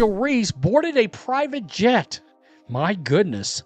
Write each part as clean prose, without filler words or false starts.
Angel Reese boarded a private jet. My goodness.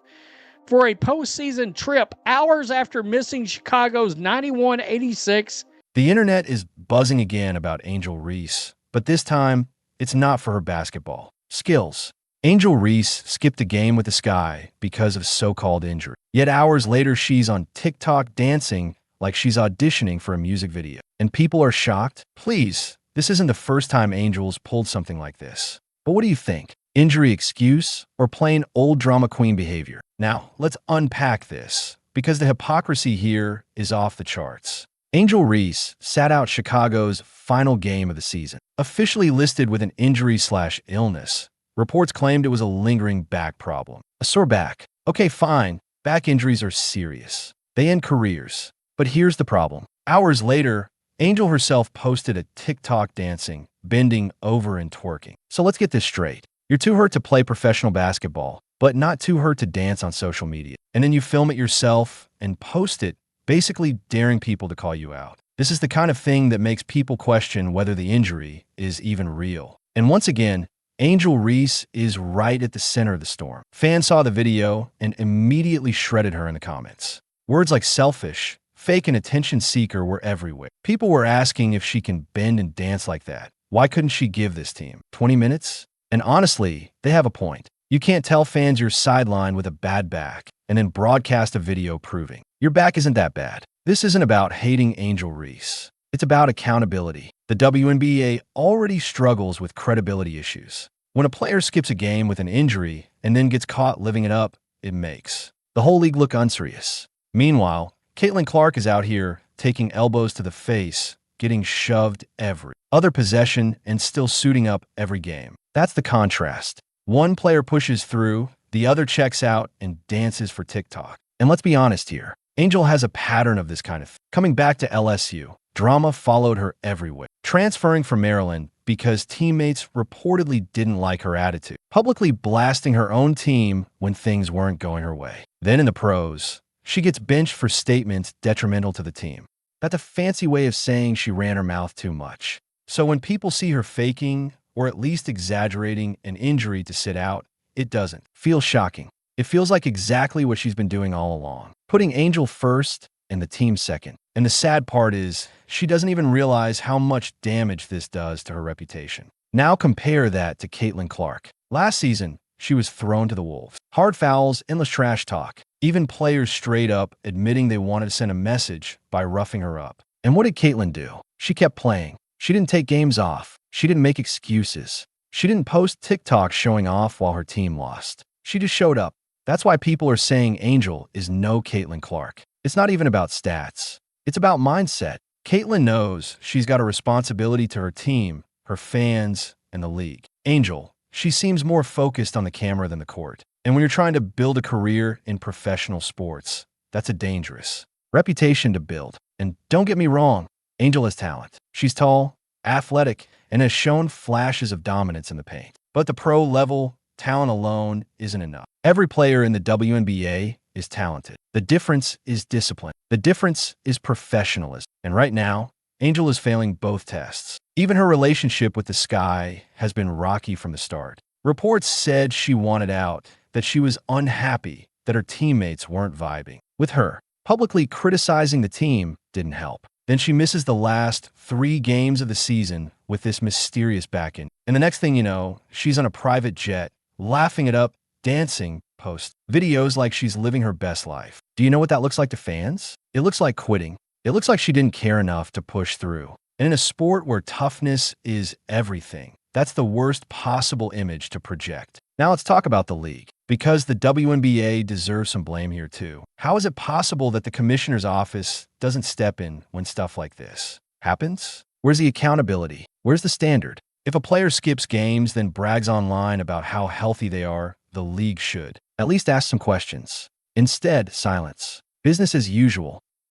For a postseason trip hours after missing Chicago's 91-86. The internet is buzzing again about Angel Reese, but this time, it's not for her basketball skills. Angel Reese skipped a game with the Sky because of so-called injury. Yet hours later, she's on TikTok dancing like she's auditioning for a music video. And people are shocked? Please, this isn't the first time Angel's pulled something like this. But what do you think? Injury excuse or plain old drama queen behavior? Now, let's unpack this, because the hypocrisy here is off the charts. Angel Reese sat out Chicago's final game of the season, officially listed with an injury/illness. Reports claimed it was a lingering back problem. A sore back. Okay, fine. Back injuries are serious. They end careers. But here's the problem. Hours later, Angel herself posted a TikTok dancing, bending over and twerking. So let's get this straight. You're too hurt to play professional basketball, but not too hurt to dance on social media. And then you film it yourself and post it, basically daring people to call you out. This is the kind of thing that makes people question whether the injury is even real. And once again, Angel Reese is right at the center of the storm. Fans saw the video and immediately shredded her in the comments. Words like selfish, fake, and attention seeker were everywhere. People were asking if she can bend and dance like that. Why couldn't she give this team 20 minutes? And honestly, they have a point. You can't tell fans you're sidelined with a bad back and then broadcast a video proving your back isn't that bad. This isn't about hating Angel Reese. It's about accountability. The WNBA already struggles with credibility issues. When a player skips a game with an injury and then gets caught living it up, it makes the whole league look unserious. Meanwhile, Caitlin Clark is out here taking elbows to the face, getting shoved every other possession, and still suiting up every game. That's the contrast. One player pushes through, the other checks out and dances for TikTok. And let's be honest here. Angel has a pattern of this kind of thing. Coming back to LSU, drama followed her everywhere. Transferring from Maryland because teammates reportedly didn't like her attitude. Publicly blasting her own team when things weren't going her way. Then in the pros, she gets benched for statements detrimental to the team. That's a fancy way of saying she ran her mouth too much. So when people see her faking, or at least exaggerating an injury to sit out, it doesn't feel shocking. It feels like exactly what she's been doing all along. Putting Angel first and the team second. And the sad part is, she doesn't even realize how much damage this does to her reputation. Now compare that to Caitlin Clark. Last season, she was thrown to the wolves. Hard fouls, endless trash talk. Even players straight up admitting they wanted to send a message by roughing her up. And what did Caitlin do? She kept playing. She didn't take games off. She didn't make excuses. She didn't post TikTok showing off while her team lost. She just showed up. That's why people are saying Angel is no Caitlin Clark. It's not even about stats. It's about mindset. Caitlin knows she's got a responsibility to her team, her fans, and the league. Angel, she seems more focused on the camera than the court. And when you're trying to build a career in professional sports, that's a dangerous reputation to build. And don't get me wrong, Angel has talent. She's tall, athletic, and has shown flashes of dominance in the paint. But the pro level, talent alone isn't enough. Every player in the WNBA is talented. The difference is discipline. The difference is professionalism. And right now, Angel is failing both tests. Even her relationship with the Sky has been rocky from the start. Reports said she wanted out, that she was unhappy that her teammates weren't vibing with her. Publicly criticizing the team didn't help. Then she misses the last 3 games of the season with this mysterious back injury. And the next thing you know, she's on a private jet, laughing it up, dancing, post videos like she's living her best life. Do you know what that looks like to fans? It looks like quitting. It looks like she didn't care enough to push through. And in a sport where toughness is everything, that's the worst possible image to project. Now let's talk about the league, because the WNBA deserves some blame here too. How is it possible that the commissioner's office doesn't step in when stuff like this happens? Where's the accountability? Where's the standard? If a player skips games, then brags online about how healthy they are, the league should at least ask some questions. Instead, silence. Business as usual.